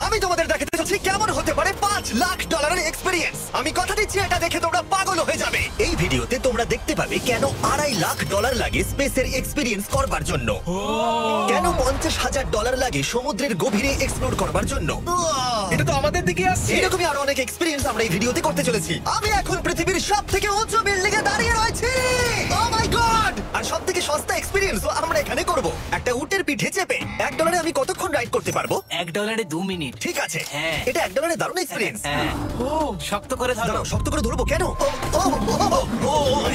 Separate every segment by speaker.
Speaker 1: আমি তোমাদের দেখাতে চলেছি কেমন হতে পারে $5,00,000 এক্সপেরিয়েন্স। আমি কথা দিচ্ছি এটা দেখে তোমরা পাগল হয়ে যাবে। এই ভিডিওতে তোমরা দেখতে পাবে কেন $2.5 লাখ লাগে স্পেসের এক্সপেরিয়েন্স করবার জন্য, কেন $50,000 লাগে সমুদ্রের গভীরে এক্সপ্লোর করবার জন্য।
Speaker 2: এটা তো আমাদের দিকে আসছে।
Speaker 1: এরকমই আরো অনেক এক্সপেরিয়েন্স আমরা এই ভিডিওতে করতে চলেছি। আমি এখন পৃথিবীর সবথেকে উঁচু বিল্ডিং এ দাঁড়িয়ে রয়েছি। ও মাই গড! আর সবথেকে সস্তা এক্সপেরিয়েন্স আমরা এখানে করব। একটা উটের পিঠে চেপে $1 আমি কতক্ষণ রাইড করতে পারবো?
Speaker 3: $1 2 মিনিট।
Speaker 1: ঠিক আছে,
Speaker 3: হ্যাঁ।
Speaker 1: এটা $1 দারুণ এক্সপেরিয়েন্স।
Speaker 3: হ্যাঁ। ও শক্ত করে ধরো।
Speaker 1: দাঁড়াও, শক্ত করে ধরবো কেন? ও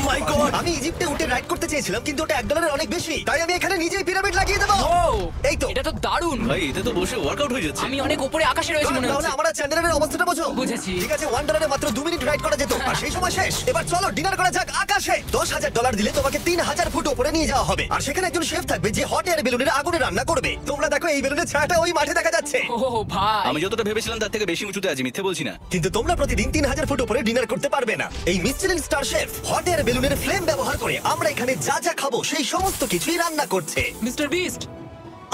Speaker 1: মাই গড! আমি ইজিপ্টে উটে রাইড করতে চেয়েছিলাম, কিন্তু ওটা $1 অনেক বেশি, তাই আমি এখানে নিজেই পিরামিড লাগিয়ে দেবো।
Speaker 3: ও
Speaker 1: এই তো।
Speaker 3: এটা তো দারুণ।
Speaker 2: ভাই এতে তো বসে ওয়ার্কআউট হয়ে যাচ্ছে।
Speaker 3: আমি অনেক উপরে আকাশে রয়েছি মনে
Speaker 1: তাহলে
Speaker 3: হচ্ছে।
Speaker 1: আমরা চ্যান্ডেলের অবস্থাটা বোঝো।
Speaker 3: বুঝেছি।
Speaker 1: ঠিক আছে, $1 মাত্র 2 মিনিট রাইড করা যেত, আর সেই সময় শেষ। এবার চলো ডিনার করা যাক আকাশে। $10,000 দিলে তোমাকে 3,000 ফুট উপরে নিয়ে যাওয়া হবে, আর সেখানে একজন শেফ থাকবে যে হট এয়ার বেলুনের আগুনে রান্না করবে। তোমরা দেখো এই বেলুনের ছায়াটা ওই মাঠে দেখা যাচ্ছে।
Speaker 3: ও ভাই,
Speaker 2: আমি যতটা ভেবেছিলাম তার থেকে বেশি উঁচুতে আছি, মিথ্যে বলছি না।
Speaker 1: কিন্তু তোমরা প্রতিদিন 3,000 ফুট উপরে ডিনার করতে পারবে না। এই Michelin star chef hot air বেলুনের ফ্লেম ব্যবহার করে আমরা এখানে যা যা খাবো সেই সমস্ত কিছুই রান্না করছে।
Speaker 3: Mister beast.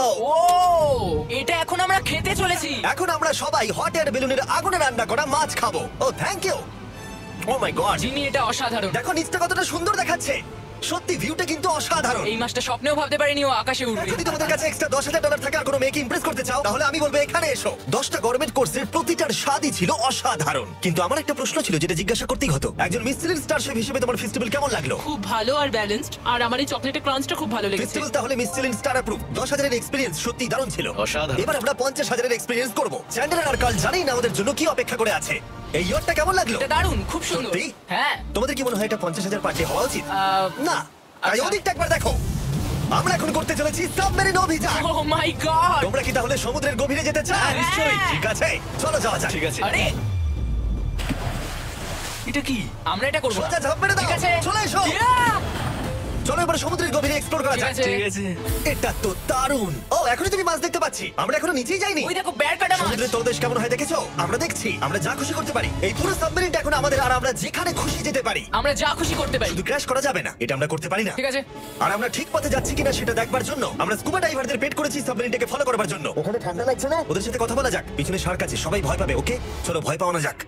Speaker 1: ও
Speaker 3: ও এটা এখন আমরা খেতে চলেছি।
Speaker 1: এখন আমরা সবাই হট এয়ার বেলুনের আগুনে রান্না করা মাছ খাবো। Oh thank you. Oh my god,
Speaker 3: Jimmy এটা অসাধারণ।
Speaker 1: দেখো নিচটা কতটা সুন্দর দেখাচ্ছে। সত্যি ভিউটা কিন্তু অসাধারণ।
Speaker 3: এই মাসটা স্বপ্নেও ভাবতে পারিনি ও আকাশে উঠবে।
Speaker 1: যদি তোমাদের কাছে এক্সট্রা $10,000 থাকে আর কোনো মেয়েকে ইমপ্রেস করতে চাও, তাহলে আমি বলবো এখানে এসো। 10টা গভর্নমেন্ট কোর্সের প্রতিটার স্বাদই ছিল অসাধারণ। কিন্তু আমার একটা প্রশ্ন ছিল যেটা জিজ্ঞাসা করতেই হতো, একজন মিচেলিন স্টার শেফ হিসেবে তোমার ফেস্টিভ্যাল কেমন লাগলো?
Speaker 4: খুব ভালো আর ব্যালেন্সড, আর আমার এই চকলেটের ক্রাঞ্চটা খুব ভালো লেগেছে।
Speaker 1: ফেস্টিভ্যাল তাহলে মিচেলিন স্টার অ্যাপ্রুভ। 10,000 এক্সপেরিয়েন্স সত্যি দারুণ ছিল।
Speaker 2: অসাধারণ।
Speaker 1: এবার আমরা 50,000 এক্সপেরিয়েন্স করব। চ্যান্ডেলার আর কার্ল জানেই না ওদের জন্য কি অপেক্ষা করে আছে। এই ইয়ারটা কেমন লাগলো?
Speaker 3: এটা দারুণ, খুব সুন্দর।
Speaker 1: সত্যি?
Speaker 3: হ্যাঁ।
Speaker 1: তোমাদের কি মনে হয় এটা 50,000 পার ডে হওয়া উচিত? না, তাই
Speaker 3: আচ্ছা।
Speaker 1: ওদিকটা একবার দেখো। আমরা এখন করতে চলেছি সাবমেরিন অভিযান।
Speaker 3: ও মাই গড।
Speaker 1: তোমরা কি তাহলে সমুদ্রের গভীরে যেতে চাও?
Speaker 3: হ্যাঁ, নিশ্চয়ই।
Speaker 1: ঠিক আছে, চলো যাওয়া যাক।
Speaker 2: ঠিক আছে।
Speaker 3: আরে
Speaker 2: এটা কি?
Speaker 3: আমরা এটা করব।
Speaker 1: সোজা ঝাঁপ মেরে দাও।
Speaker 3: ঠিক আছে,
Speaker 1: চলে এসো।
Speaker 3: Yeah!
Speaker 1: চলো এবার সমুদ্রের গভীরে এক্সপ্লোর করা
Speaker 3: ঠিক
Speaker 1: যাক।
Speaker 3: আছে।
Speaker 2: ঠিক আছে।
Speaker 1: এটা তো দারুণ। ও এখনই তুমি মাছ দেখতে পাচ্ছি, আমরা এখনো নিচেই যাইনি।
Speaker 3: ওই দেখো বেড় কাটা মাছ।
Speaker 1: সমুদ্রের তলদেশ কেমন হয় দেখেছো? আমরা দেখছি, আমরা যা খুশি করতে পারি। এই পুরো সাবমেরিনটা এখন আমাদের, আর আমরা যেখানে খুশি যেতে পারি।
Speaker 3: আমরা যা খুশি করতে পারি।
Speaker 1: শুধু ক্র্যাশ করা যাবে না, এটা আমরা করতে পারি না।
Speaker 3: ঠিক আছে।
Speaker 1: আর আমরা ঠিক পথে যাচ্ছি কিনা সেটা দেখবার জন্য আমরা স্কুবা ডাইভারদের পেড করেছি সাবমেরিনটাকে ফলো করবার জন্য। ওখানে ঠান্ডা লাগছে না? ওদের সাথে কথা বলা যাক। পিছনে শার্ক আছে, সবাই ভয় পাবে। ওকে চলো ভয় পাওয়া যাক।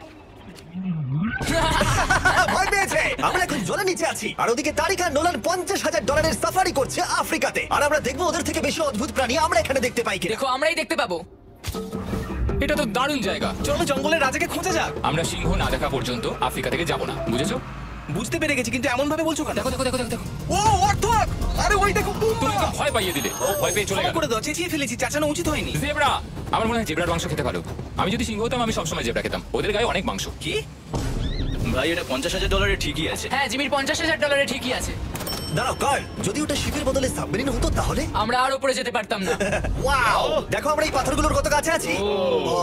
Speaker 1: ভয় পেয়েছে। আমরা এখন জলের নিচে আছি, আর ওদিকে তারিকা নোলান $50,000 সাফারি করছে আফ্রিকাতে। আর আমরা দেখবো ওদের থেকে বেশি অদ্ভুত প্রাণী আমরা এখানে দেখতে পাই কিনা।
Speaker 3: দেখো আমরাই দেখতে পাবো।
Speaker 5: এটা তো দারুণ জায়গা।
Speaker 2: চলো জঙ্গলের রাজাকে খোঁজা যাক।
Speaker 5: আমরা সিংহ না দেখা পর্যন্ত আফ্রিকা থেকে যাব না, বুঝেছো?
Speaker 2: বুঝতে পেরে গেছি, কিন্তু এমন ভাবে বলছো কেন?
Speaker 3: দেখো দেখো দেখো দেখো দেখো।
Speaker 2: ও অর্থক! আরে ওই দেখো
Speaker 5: তুমি ওকে ভয় পাইয়ে দিলে, ও ভয় পেয়ে চলে
Speaker 2: ক্ষমা
Speaker 5: গেল।
Speaker 2: করে দাও, চেঁচিয়ে ফেলেছি, চাচানো উচিত হয়নি।
Speaker 5: জেব্রা, আমার মনে হয় জেব্রার মাংস খেতে ভালো। আমি যদি সিংহ হতাম আমি সবসময় জেব্রা খেতাম, ওদের গায়ে অনেক মাংস।
Speaker 2: কি? ভাই এটা $50,000 ঠিকই আছে।
Speaker 3: হ্যাঁ, জিমির $50,000 ঠিকই আছে।
Speaker 1: দাঁড়াও কার্ল, যদি ওটা শিপের বদলে সাবমেরিন হতো তাহলে?
Speaker 3: আমরা আর উপরে যেতে পারতাম না।
Speaker 1: ওয়াও, দেখো আমরা এই পাথরগুলোর কত কাছে আছি। ও,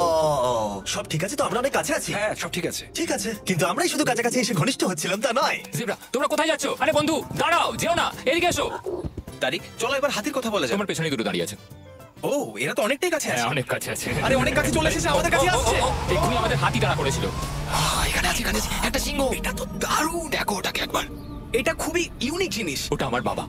Speaker 1: সব ঠিক আছে তো? আমরা অনেক কাছে আছি।
Speaker 2: হ্যাঁ সব ঠিক আছে।
Speaker 1: ঠিক আছে, কিন্তু আমরাই শুধু কাছাকাছি এসে ঘনিষ্ঠ হচ্ছিলাম তা নয়।
Speaker 5: জেব্রা, তোমরা কোথায় যাচ্ছো? আরে বন্ধু দাঁড়াও, যেও না, এদিকে এসো।
Speaker 2: তারিক চলো এবার হাতির কথা বলা যাক।
Speaker 5: তোমার পেছনে দুটো দাঁড়িয়ে আছে।
Speaker 2: ও এরা তো অনেকটাই কাছে আছে।
Speaker 5: হ্যাঁ, অনেক কাছে আছে।
Speaker 2: আরে অনেক কাছে চলে এসেছে, আমাদের কাছে আসছে।
Speaker 5: এক্ষুনি আমাদের হাতি তাড়া করেছিল।
Speaker 2: এখানে আছে, এখানে আছে একটা সিংহ। এটা তো দারুণ, দেখো ওটাকে একবার। এটা খুবই ইউনিক জিনিস।
Speaker 5: ওটা আমার বাবা।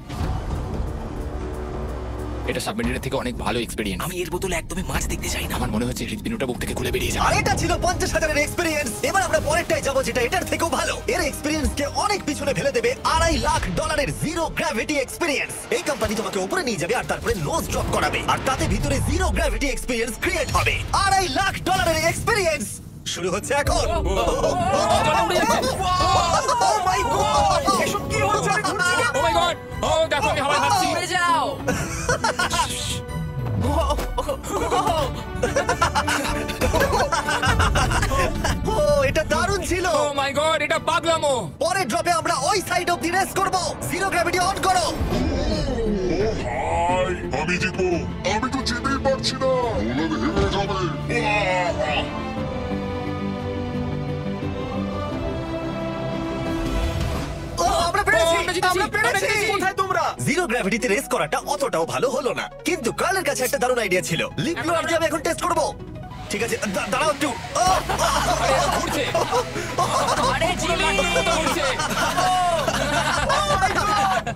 Speaker 5: এটা সাবমেরিনের থেকে অনেক ভালো এক্সপেরিয়েন্স।
Speaker 2: আমি এর বদলে একদমই মাছ দেখতে চাই না।
Speaker 5: আমার মনে হচ্ছে হৃদপিণ্ডটা বুক থেকে খুলে বেরিয়ে যাবে।
Speaker 1: আর এটা ছিল 50,000 এক্সপেরিয়েন্স। এবার আমরা পরেরটাই যাবো, যেটা এটার থেকেও ভালো। এর এক্সপেরিয়েন্স কে অনেক পিছনে ফেলে দেবে। $2.5 লাখ জিরো গ্র্যাভিটি এক্সপেরিয়েন্স। এই কোম্পানি তোমাকে উপরে নিয়ে যাবে আর তারপরে নোজ ড্রপ করাবে, আর তাতে ভিতরে জিরো গ্র্যাভিটি এক্সপেরিয়েন্স ক্রিয়েট হবে। $2.5 লাখ এক্সপেরিয়েন্স শুরু হচ্ছে এখন।
Speaker 2: ও মাই গড, এসব কি হচ্ছে? আমি ঘুরছি না।
Speaker 5: ও মাই গড, ও দেখো আমি হাওয়ায় ভাসছি।
Speaker 3: উড়ে যাও।
Speaker 1: ও এটা দারুণ ছিল।
Speaker 5: ও মাই গড, এটা পাগলামো।
Speaker 1: পরের ড্রপে আমরা ওই সাইড অফ দি রেস করব। জিরো গ্র্যাভিটি অন করো।
Speaker 6: ভাই আমি জিতবো, আমি তো যেতেই পারছি না, নোলান হেরে যাবে।
Speaker 1: ও আমরা পেরেছি,
Speaker 5: আমরা জিতেছি,
Speaker 1: আমরা পেরেছি।
Speaker 2: কোথায় তোমরা?
Speaker 1: জিরো গ্র্যাভিটিতে রেস করাটা অতটাও ভালো হলো না, কিন্তু কার্লের কাছে একটা দারুণ আইডিয়া ছিল। লিপ ব্লোয়ার দিয়ে আমি এখন টেস্ট করব। ঠিক আছে, দাঁড়াও একটু।
Speaker 5: আরে ও ঘুরছে।
Speaker 3: আরে জিমি
Speaker 5: তো ঘুরছে।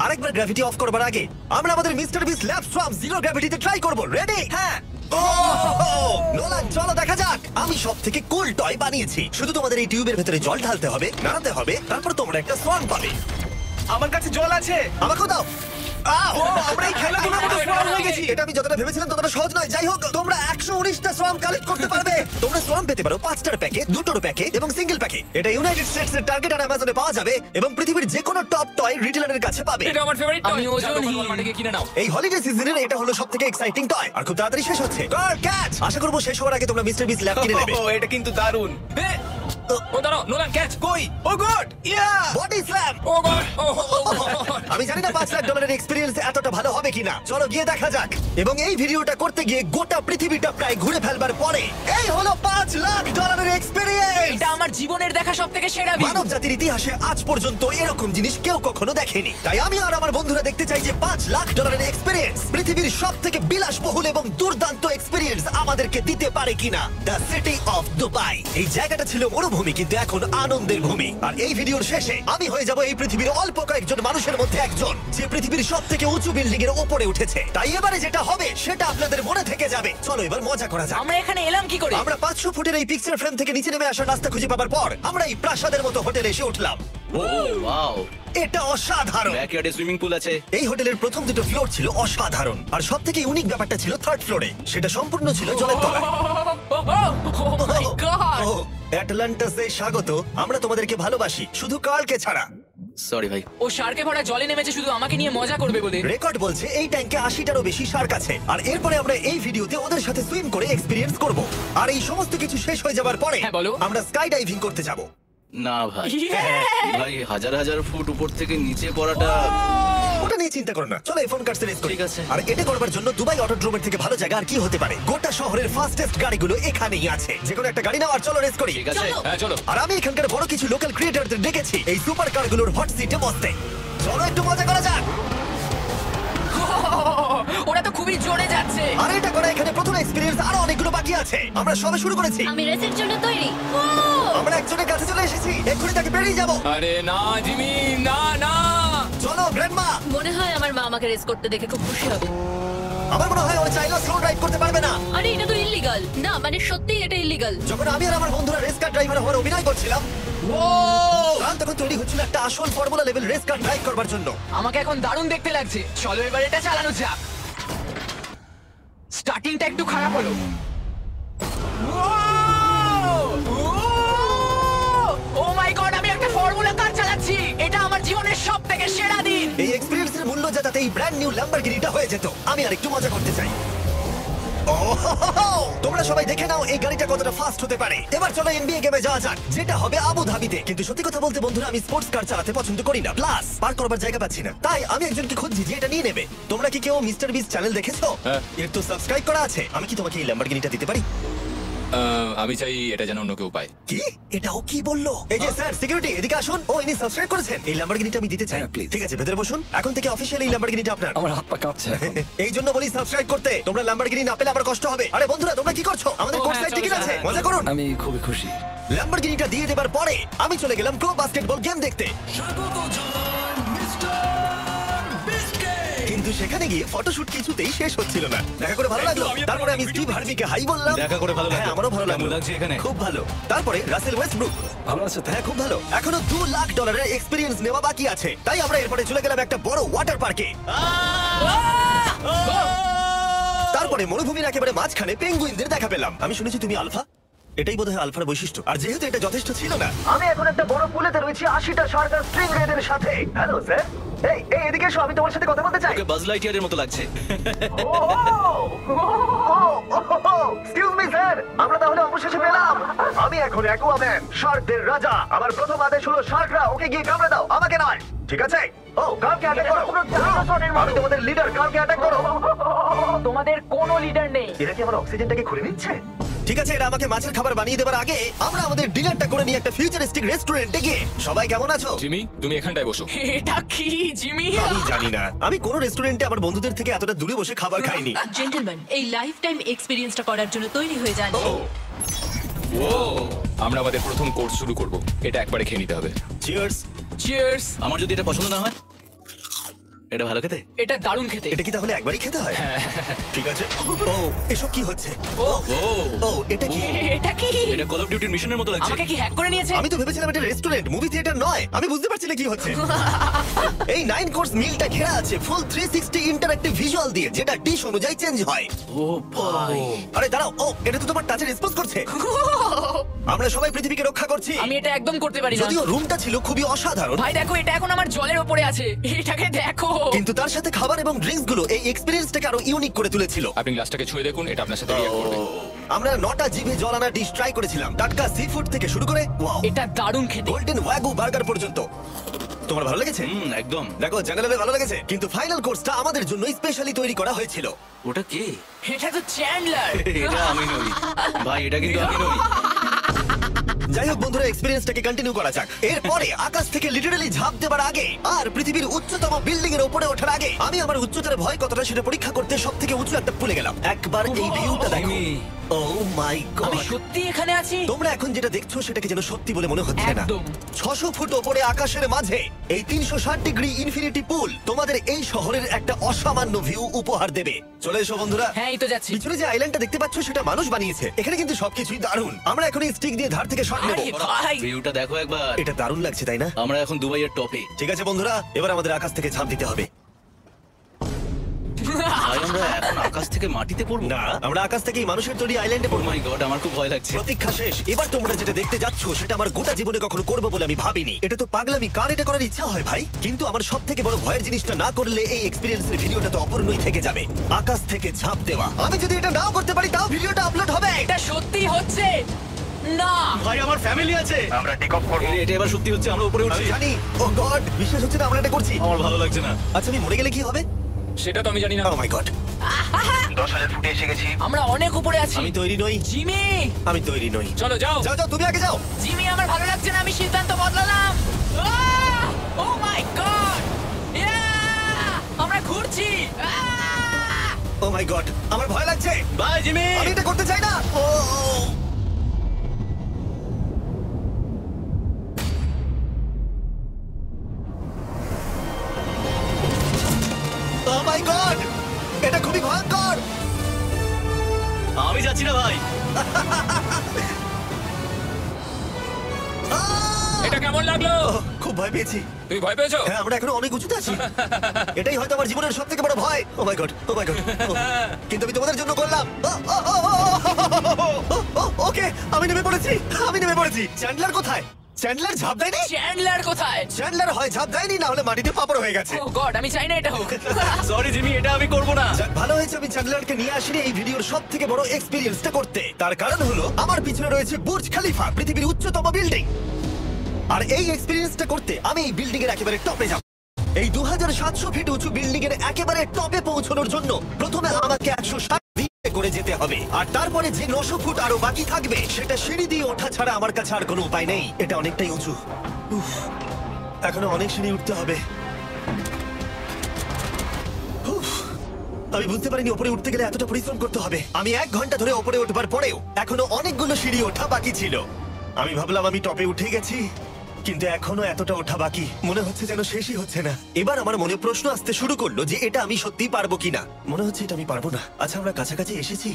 Speaker 1: আরেকবার গ্র্যাভিটি অফ করবার আগে আমরা আমাদের মিস্টার বিস ল্যাব সোয়াম জিরো গ্র্যাভিটিতে ট্রাই করব। রেডি?
Speaker 2: হ্যাঁ
Speaker 1: নোলান চলো দেখা যাক। আমি সব থেকে কুল টয় বানিয়েছি। শুধু তোমাদের এই টিউবের ভেতরে জল ঢালতে হবে, নাড়াতে হবে, তারপর তোমরা একটা সোয়ান পাবে।
Speaker 2: আমার কাছে জল আছে।
Speaker 1: আমাকেও দাও। আউ!
Speaker 2: আমরা এই খেলাগুলোর মতো স্ট্রং হয়ে গেছি।
Speaker 1: এটা আমি যতটা ভেবেছিলাম ততটা সহজ নয়। যাই হোক, তোমরা 119টা সোয়াম কালেক্ট করতে পারবে। তোমরা সোয়াম পেতে পারো 5টার প্যাকে, 2টোর প্যাকে এবং সিঙ্গেল প্যাকে। এটা ইউনাইটেড স্টেটস এর টার্গেট আর অ্যামাজনে পাওয়া যাবে এবং পৃথিবীর যে কোনো টপ টয় রিটেলারের কাছে পাবে।
Speaker 5: এটা আমার ফেভারিট
Speaker 3: আমি ওজনহীন।
Speaker 5: মানে কিনে নাও।
Speaker 1: এই হলিডে সিজনের এটা হলো সবথেকে এক্সাইটিং টয় আর খুব তাড়াতাড়ি শেষ হচ্ছে। কার ক্যাচ! আশা করব শেষ হওয়ার আগে তোমরা মিস্টার বিস ল্যাব কিনে নেবে।
Speaker 2: ও এটা কিন্তু দারুণ।
Speaker 5: ও দাঁড়াও, নোলান ক্যাচ।
Speaker 2: কই? Oh god! Yeah!
Speaker 1: Body slam!
Speaker 5: Oh god!
Speaker 1: আমি জানি না $5 লাখ এক্সপেরিয়েন্স এতটা ভালো হবে কিনা। চলো গিয়ে দেখা যাক। এবং এই ভিডিওটা করতে গিয়ে গোটা পৃথিবীটা প্রায় ঘুরে ফেলবার পরে এই হলো $5 লাখ এক্সপেরিয়েন্স।
Speaker 3: এটা আমার জীবনের দেখা সবথেকে সেরা ভিউ।
Speaker 1: মানব জাতির ইতিহাসে আজ পর্যন্ত এরকম জিনিস কেউ কখনো দেখেনি। তাই আমি আর আমার বন্ধুরা দেখতে চাই যে $5 লাখ এক্সপেরিয়েন্স পৃথিবীর সব থেকে বিলাসবহুল এবং দুর্দান্ত এক্সপেরিয়েন্স আমাদেরকে দিতে পারে কিনা। The city of Dubai. এই জায়গাটা ছিল মরুভূমি কিন্তু এখন আনন্দের ভূমি। আর এই ভিডিওর শেষে আমি হয়ে যাব এই পৃথিবীর অল্প কয়েকজন মানুষের মধ্যে একজন যে পৃথিবীর সব থেকে উঁচু বিল্ডিং এর উপরে উঠেছে। তাই এবারে যেটা হবে সেটা আপনাদের মনে থেকে যাবে। চলো এবার মজা করা যাক।
Speaker 3: আমরা এখানে এলাম কি করে?
Speaker 1: আমরা 500 ফুটের এই পিকচার ফ্রেম থেকে নিচে নেমে আসার রাস্তা খুঁজে পাবার পর আমরা এই প্রাসাদের মতো হোটেলে এসে উঠলাম।
Speaker 2: ওয়াও!
Speaker 1: এটা অসাধারণ।
Speaker 2: ব্যাকইয়ার্ডে সুইমিং পুল আছে।
Speaker 1: এই হোটেলের প্রথম দুটো ফ্লোর ছিল অসাধারণ আর সব থেকে ইউনিক ব্যাপারটা ছিল থার্ড ফ্লোরে। সেটা সম্পূর্ণ ছিল জলের তলায়।
Speaker 3: ও মাই গড!
Speaker 1: ও, অ্যাটলান্টাসে স্বাগত। আমরা তোমাদেরকে ভালোবাসি, শুধু কার্লকে ছাড়া।
Speaker 2: সরি ভাই।
Speaker 3: ও শার্কে ভরা জলে নেমেছে শুধু আমাকে নিয়ে মজা করবে বলে।
Speaker 1: রেকর্ড বলছে এই ট্যাঙ্কে 80টারও বেশি শার্ক আছে। আর এরপরে আমরা এই ভিডিওতে ওদের সাথে সুইম করে এক্সপেরিয়েন্স করব। আর এই সমস্ত কিছু শেষ হয়ে যাবার পরে
Speaker 3: হ্যাঁ, বলো।
Speaker 1: আমরা স্কাই ডাইভিং করতে যাব।
Speaker 2: না ভাই।
Speaker 3: Yeah!
Speaker 2: ভাই হাজার হাজার ফুট উপর থেকে নিচে পড়াটা।
Speaker 1: ওটা নিয়ে চিন্তা করো না, চলো এই ফোন কার্ডস রেস করি।
Speaker 2: ঠিক আছে।
Speaker 1: আর এটা করবার জন্য দুবাই অটোড্রোমের থেকে ভালো জায়গা আর কি হতে পারে। গোটা শহরের ফাস্টেস্ট গাড়িগুলো এখানেই আছে। যে কোনো একটা গাড়ি নাও আর চলো রেস করি।
Speaker 2: ঠিক আছে।
Speaker 5: হ্যাঁ চলো।
Speaker 1: আর আমি এখানকার বড় কিছু লোকাল ক্রিয়েটরদের ডেকেছি এই সুপার কারগুলোর হট সিটে বসতে। চলো একটু মজা করা যাক।
Speaker 3: ওরা তো খুবই জোরে যাচ্ছে।
Speaker 1: আর এটা করা এখানে প্রথম এক্সপেরিয়েন্স, আরো অনেকগুলো বাকি আছে। আমরা সবে শুরু করেছি।
Speaker 7: আমি রেসের জন্য তৈরি।
Speaker 1: আমরা একজনের কাছে চলে এসেছি, এক্ষুনি তাকে পেরিয়ে যাব।
Speaker 5: আরে না জিমি, না না।
Speaker 1: চলো গ্র্যান্ডমা।
Speaker 7: মনে হয় আমার মা আমাকে রেস করতে দেখে খুব খুশি হবে।
Speaker 1: আমার মনে হয় ও চাইলেও স্লো ড্রাইভ করতে পারবে না।
Speaker 7: আরে এটা তো ইল্লিগাল। না মানে সত্যিই এটা ইল্লিগাল।
Speaker 1: যখন আমি আর আমার বন্ধুরা রেস কার ড্রাইভার হওয়ার অভিনয় করছিলাম, কারণ তখন তৈরি হচ্ছিল একটা আসল formula level race car drive করবার জন্য।
Speaker 3: আমাকে এখন দারুণ দেখতে লাগছে। চলো এবার এটা চালানো যাক। স্টার্টিংটা একটু খারাপ হলো। ও মাই গড, আমি একটা ফর্মুলা কার চালাচ্ছি। এটা আমার জীবনের সবথেকে সেরা দিন।
Speaker 1: এই এক্সপেরিয়েন্সের মূল্য যাতে এই ব্র্যান্ড নিউ ল্যাম্বরগিনিটা হয়ে যেত। আমি আর একটু মজা করতে চাই। তোমরা সবাই দেখে নাও এই গাড়িটা কতটা ফাস্ট হতে পারে। এবার চলো এনবিএ গেমে যাওয়া যাক, যেটা হবে আবু ধাবিতে। কিন্তু সত্যি কথা বলতে বন্ধুরা, আমি স্পোর্টস কার চালাতে পছন্দ করি না, প্লাস পার্ক করবার জায়গা পাচ্ছি না। তাই আমি একজনকে খুঁজছি যে এটা নিয়ে নেবে। তোমরা কি কেউ মিস্টার বিস চ্যানেল দেখেছো?
Speaker 5: হ্যাঁ।
Speaker 1: এর তো সাবস্ক্রাইব করা আছে। আমি কি তোমাকে এই ল্যাম্বরগিনিটা দিতে পারি?
Speaker 5: আমি চাই এটা যেন অন্য কেউ পায়।
Speaker 1: কি? এটাও কি বললো? এই যে স্যার সিকিউরিটি, এদিকে আসুন। ও ইনি সাবস্ক্রাইব করেছেন। এই ল্যাম্বরগিনিটা আমি দিতে চাই। ঠিক আছে, ভেতরে বসুন। এখন থেকে অফিশিয়ালি এই ল্যাম্বরগিনিটা আপনার।
Speaker 2: আমার হাত পা কাঁপছে।
Speaker 1: এই জন্য বলি সাবস্ক্রাইব করতে। তোমরা ল্যাম্বরগিনি না পেলে আমার কষ্ট হবে। আরে বন্ধুরা, তোমরা কি করছো? আমাদের
Speaker 3: ও,
Speaker 1: কোর্স
Speaker 3: হ্যাঁ,
Speaker 1: সাইড টিকিট
Speaker 3: চলো,
Speaker 1: আছে,
Speaker 3: হ্যাঁ।
Speaker 1: মজা করুন।
Speaker 2: আমি খুবই খুশি।
Speaker 1: ল্যাম্বরগিনিটা দিয়ে দেবার পরে আমি চলে গেলাম প্রো বাস্কেটবল গেম দেখতে। কিন্তু সেখানে গিয়ে ফটোশুট কিছুতেই শেষ হচ্ছিল না। দেখা করে ভালো লাগলো। তারপরে আমি স্টিভ হার্ভিকে হাই বললাম।
Speaker 2: দেখা করে ভালো লাগলো।
Speaker 1: হ্যাঁ, আমারও ভালো লাগলো।
Speaker 2: কেমন লাগছে এখানে?
Speaker 1: খুব ভালো। তারপরে রাসেল ওয়েস্টব্রুক।
Speaker 2: ভালো আছে তো?
Speaker 1: হ্যাঁ, খুব ভালো। এখনো $2 লাখ এক্সপেরিয়েন্স নেওয়া বাকি আছে। তাই আমরা এরপরে চলে গেলাম একটা বড় ওয়াটার পার্কে। তারপরে মরুভূমির একেবারে মাঝখানে পেঙ্গুইনদের দেখা পেলাম। আমি শুনেছি তুমি আলফা। এটাই বোধহয় আলফার বৈশিষ্ট্য। আর যেহেতু এটা যথেষ্ট ছিল না, আমি এখন একটা বড় পুলেতে রয়েছি 80টা শার্ক আর স্ট্রিং রেডের সাথে। Hello sir. এই এদিকে এসো, আমি তোমার সাথে কথা বলতে চাই।
Speaker 2: ওকে বাজ লাইটইয়ারের মতো লাগছে।
Speaker 1: এক্সকিউজ মি স্যার, আমরা তাহলে অবশেষে পেলাম। আমি এখন অ্যাকুয়াম্যান, শার্কদের রাজা। আমার প্রথম আদেশ হলো শার্করা ওকে গিয়ে কামড়ে দাও, আমাকে নয়। ঠিক আছে? ও কালকে অ্যাটাক করো। আমি তোমাদের লিডার, কালকে অ্যাটাক করো।
Speaker 3: তোমাদের কোনো লিডার নেই।
Speaker 1: এরা কি আমার অক্সিজেনটাকে খুলে নিচ্ছে? ঠিক আছে, এরা আমাকে মাছের খাবার বানিয়ে দেবার আগে আমরা আমাদের ডিনারটা করে নিয়ে একটা ফিউচারিস্টিক রেস্টুরেন্টে গিয়ে। সবাই কেমন আছো?
Speaker 5: জিমি, তুমি এখানটায় বসো।
Speaker 3: এটা কি জিমি?
Speaker 1: আমি জানি না, আমি কোন রেস্টুরেন্টে আমার বন্ধুদের থেকে এতটা দূরে বসে খাবার খাইনি।
Speaker 7: জেন্টলম্যান, এই লাইফ টাইম এক্সপেরিয়েন্সটা করার জন্য তৈরি হয়ে যান।
Speaker 5: আমরা আমাদের প্রথম কোর্স শুরু করব। এটা একবারে খেয়ে নিতে হবে।
Speaker 1: চিয়ার্স।
Speaker 3: চিয়ার্স।
Speaker 2: আমার যদি এটা পছন্দ না হয়? এটা ভালো খেতে।
Speaker 3: এটা দারুণ খেতে।
Speaker 1: এটা কি তাহলে একবারই খেতে হয়? ঠিক আছে। ও এসব কি হচ্ছে?
Speaker 3: ও
Speaker 1: ও এটা কি?
Speaker 3: এটা কি?
Speaker 2: এটা কল অফ ডিউটির মিশনের মতো লাগছে।
Speaker 3: আমাকে কি হ্যাক করে নিয়েছে?
Speaker 1: আমি তো ভেবেছিলাম এটা রেস্টুরেন্ট, মুভি থিয়েটার নয়। আমি বুঝতে পারছি না কি হচ্ছে। এই 9 কোর্স মিলটা ঘেরা আছে ফুল 360 ইন্টারঅ্যাক্টিভ ভিজুয়াল দিয়ে, যেটা ডিশ অনুযায়ী চেঞ্জ হয়।
Speaker 2: ও ভাই,
Speaker 1: আরে দাঁড়াও, ও এটা তো তোমার টাচে রেসপন্স করছে। আমরা সবাই পৃথিবীকে রক্ষা করছি।
Speaker 3: আমি এটা একদম করতে পারি না।
Speaker 1: যদিও রুমটা ছিল খুবই অসাধারণ,
Speaker 3: ভাই দেখো, এটা এখন আমার জলের উপরে আছে। এটাকে দেখো।
Speaker 1: কিন্তু তার সাথে খাবার এবং ড্রিঙ্কস গুলো এই এক্সপেরিয়েন্সটাকে আরো ইউনিক করে তুলেছিল।
Speaker 5: আপনি গ্লাসটাকে ছুঁয়ে দেখুন, এটা আপনার সাথে রিঅ্যাক্ট করবে।
Speaker 1: আমরা 9টা জিভে জল আনা ডিশ ট্রাই করেছিলাম, টাটকা সি ফুড থেকে শুরু করে
Speaker 3: এটা দারুণ খেতে।
Speaker 1: গোল্ডেন ওয়াগু বার্গার পর্যন্ত। তোমার ভালো লেগেছে?
Speaker 2: একদম।
Speaker 1: দেখো জেনারেলে ভালো লেগেছে, কিন্তু ফাইনাল কোর্সটা আমাদের জন্য স্পেশালি তৈরি করা হয়েছিল।
Speaker 2: ওটা কে?
Speaker 3: এটা তো চ্যান্ডলার।
Speaker 2: এটা আমি নই ভাই, এটা কিন্তু আমি নই।
Speaker 1: যাই হোক বন্ধুরা, এক্সপেরিয়েন্সটাকে কন্টিনিউ করা যাক। এরপরে আকাশ থেকে লিটারালি ঝাঁপ দেবার আগে আর পৃথিবীর উচ্চতম বিল্ডিং এর উপরে ওঠার আগে আমি আমার উচ্চতার ভয় কতটা সেটা পরীক্ষা করতে সবথেকে উঁচু একটা পুলে গেলাম। একবার এই ভিউটা দেখো। ও মাই
Speaker 3: আমি
Speaker 1: গড!
Speaker 3: সত্যি এখানে আছি।
Speaker 1: তোমরা এখন যেটা দেখছো সেটাকে যেন সত্যি বলে মনে হচ্ছে না।
Speaker 3: একদম।
Speaker 1: 600 ফুট ওপরে আকাশের মাঝে এই 360 ডিগ্রি ইনফিনিটি পুল তোমাদের এই শহরের একটা অসামান্য ভিউ উপহার দেবে। চলে এসো বন্ধুরা।
Speaker 3: হ্যাঁ, এই তো যাচ্ছি।
Speaker 1: পিছনে যে আইল্যান্ডটা দেখতে পাচ্ছ সেটা মানুষ বানিয়েছে। এখানে কিন্তু সবকিছুই দারুণ। আমরা এখন এই স্টিক দিয়ে ধার থেকে শট নেব।
Speaker 3: আরে ভাই,
Speaker 2: ভিউটা দেখো একবার।
Speaker 1: এটা দারুণ লাগছে তাই না?
Speaker 2: আমরা এখন দুবাইয়ের টপে।
Speaker 1: ঠিক আছে বন্ধুরা, এবার আমাদের আকাশ থেকে ঝাঁপ দিতে হবে।
Speaker 2: ভাই আমরা এখন আকাশ থেকে মাটিতে পড়বো?
Speaker 1: না, আমরা আকাশ থেকেই মানুষের তৈরি আইল্যান্ডে
Speaker 2: ও
Speaker 1: পড়বো।
Speaker 2: মাই গড, আমার খুব ভয় লাগছে।
Speaker 1: প্রতীক্ষা শেষ। এবার তোমরা যেটা দেখতে যাচ্ছ সেটা আমার গোটা জীবনে কখনো করবো বলে আমি ভাবিনি। এটা তো পাগলামি, কার এটা করার ইচ্ছা হয় ভাই? কিন্তু আমার সব থেকে বড় ভয়ের জিনিসটা না করলে এই এক্সপেরিয়েন্সের ভিডিওটা তো অপূর্ণই থেকে যাবে। আকাশ থেকে ঝাঁপ দেওয়া। আমি যদি এটা নাও করতে পারি তাও ভিডিওটা আপলোড হবে।
Speaker 3: এটা সত্যি হচ্ছে না।
Speaker 2: ভাই আমার ফ্যামিলি আছে। আমরা টেক অফ করব। এটা এবার সত্যি হচ্ছে, আমরা উপরে
Speaker 1: আমি
Speaker 2: উঠছি।
Speaker 1: জানি। ও গড, বিশ্বাস হচ্ছে না আমরা এটা করছি।
Speaker 2: আমার ভালো লাগছে না।
Speaker 1: আচ্ছা আমি মরে গেলে কি হবে?
Speaker 5: সেটা তো আমি জানি না।
Speaker 1: ও মাই গড,
Speaker 6: 10,000 ফুটে এসে গেছি।
Speaker 3: আমরা অনেক উপরে আছি।
Speaker 1: আমি তৈরি নই।
Speaker 3: জিমি,
Speaker 1: আমি তৈরি নই।
Speaker 5: চলো যাও।
Speaker 1: যাও যাও, তুমি আগে যাও।
Speaker 3: জিমি, আমার ভালো লাগছে না। আমি সিদ্ধান্ত বদলালাম। ও মাই গড, আমরা ঘুরছি।
Speaker 1: ও মাই গড, আমার ভয় লাগছে।
Speaker 2: Bye Jimmy.
Speaker 1: আমি এটা করতে চাই না। ও মাই গড, এটা খুবই ভয়ঙ্কর।
Speaker 2: আমি যাচ্ছি না ভাই।
Speaker 5: এটা কেমন লাগলো?
Speaker 1: খুব ভয় পেয়েছি।
Speaker 5: তুমি ভয় পেয়েছো?
Speaker 1: হ্যাঁ, আমরা এখনো অনেক উঁচুতে আছি। এটাই হয়তো আমার জীবনের সবথেকে বড় ভয়। ও my god, O my god. কিন্তু আমি তোমাদের জন্য করলাম। ওকে, আমি নেমে পড়েছি। আমি নেমে পড়েছি। চ্যান্ডলার কোথায়? চ্যান্ডলার ঝাঁপ দেয়নি?
Speaker 3: চ্যান্ডলার কোথায়?
Speaker 1: চ্যান্ডলার হয় ঝাঁপ দেয়নি, না হলে মাটিতে পাপড় হয়ে গেছে।
Speaker 3: ও গড, আমি চাই না এটা হোক।
Speaker 2: সরি জিমি, এটা আমি করব না।
Speaker 1: যাক, ভালো হয়েছে আমি চ্যান্ডলারকে নিয়ে আসিনি এই ভিডিওর সব থেকে বড় এক্সপিরিয়েন্সটা করতে। তার কারণ হলো আমার পিছনে রয়েছে বুর্জ খলিফা, পৃথিবীর উচ্চতম বিল্ডিং। আর এই এক্সপিরিয়েন্সটা করতে আমি এই বিল্ডিং এর একেবারে টপে যাব। এই 2700 ফিট উঁচু বিল্ডিং এর একেবারে টপে পৌঁছানোর জন্য প্রথমে আমাকে 160 দিয়ে করে যেতে হবে, আর তারপরে যে 900 ফুট আরো বাকি থাকবে সেটা সিঁড়ি দিয়ে ওঠা ছাড়া আমার কাছে আর কোনো উপায় নেই। এটা অনেকটাই উঁচু। উফ, এখনো অনেক সিঁড়ি উঠতে হবে। উফ, আমি বুঝতে পারিনি উপরে উঠতে গেলে এতটা পরিশ্রম করতে হবে। আমি 1 ঘন্টা ধরে উপরে উঠবার পরেও এখনো অনেকগুলো সিঁড়ি ওঠা বাকি ছিল। আমি ভাবলাম আমি টপে উঠে গেছি, কিন্তু এখনো এতটা ওঠা বাকি। মনে হচ্ছে যেন শেষই হচ্ছে না। এবার আমার মনে প্রশ্ন আসতে শুরু করলো যে এটা আমি সত্যিই পারবো কিনা। মনে হচ্ছে এটা আমি পারবো না। আচ্ছা, আমরা কাছাকাছি এসেছি।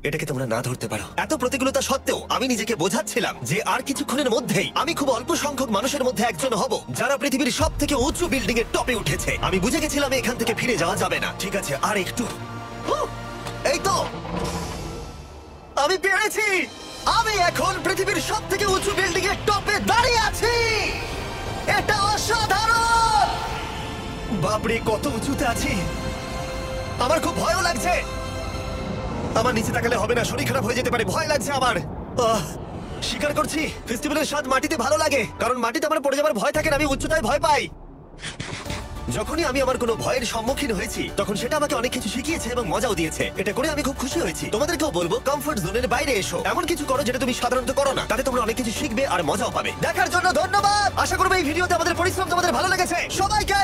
Speaker 1: এটাকে তোমরা না ধরতে পারো। এত প্রতিকূলতা সত্ত্বেও আমি নিজেকে বোঝাচ্ছিলাম যে আর কিছুক্ষণের মধ্যেই আমি খুব অল্প সংখ্যক মানুষের মধ্যে একজন হব যারা পৃথিবীর সব থেকে উঁচু বিল্ডিং এর টপে উঠেছে। আমি বুঝে গেছিলাম এখান থেকে ফিরে যাওয়া যাবে না। ঠিক আছে, আর একটু। এই তো, আমি পেরেছি। আমি এখন পৃথিবীর সব থেকে উঁচু বিল্ডিং এর টপে দাঁড়িয়ে আছি। এটা অসাধারণ। বাপরে, কত উঁচুতে আছি। আমার খুব ভয়ও লাগছে। আমার নিচে তাকালে হবে না, শরীর খারাপ হয়ে যেতে পারে। ভয় লাগছে আমার। স্বীকার করছি, ফেস্টিভ্যালের স্বাদ মাটিতে ভালো লাগে, কারণ মাটিতে আমার পড়ে যাবার ভয় থাকে না। আমি উচ্চতায় ভয় পাই। যখনই আমি আমার কোনো ভয়ের সম্মুখীন হয়েছি তখন সেটা আমাকে অনেক কিছু শিখিয়েছে এবং মজাও দিয়েছে। এটা করে আমি খুব খুশি হয়েছি। তোমাদেরকেও বলবো, কমফোর্ট জোনের বাইরে এসো। এমন কিছু করো যেটা তুমি সাধারণত করো না, তাতে তোমরা অনেক কিছু শিখবে আর মজাও পাবে। দেখার জন্য ধন্যবাদ। আশা করবো এই ভিডিওতে আমাদের পরিশ্রম তোমাদের ভালো লেগেছে। সবাইকে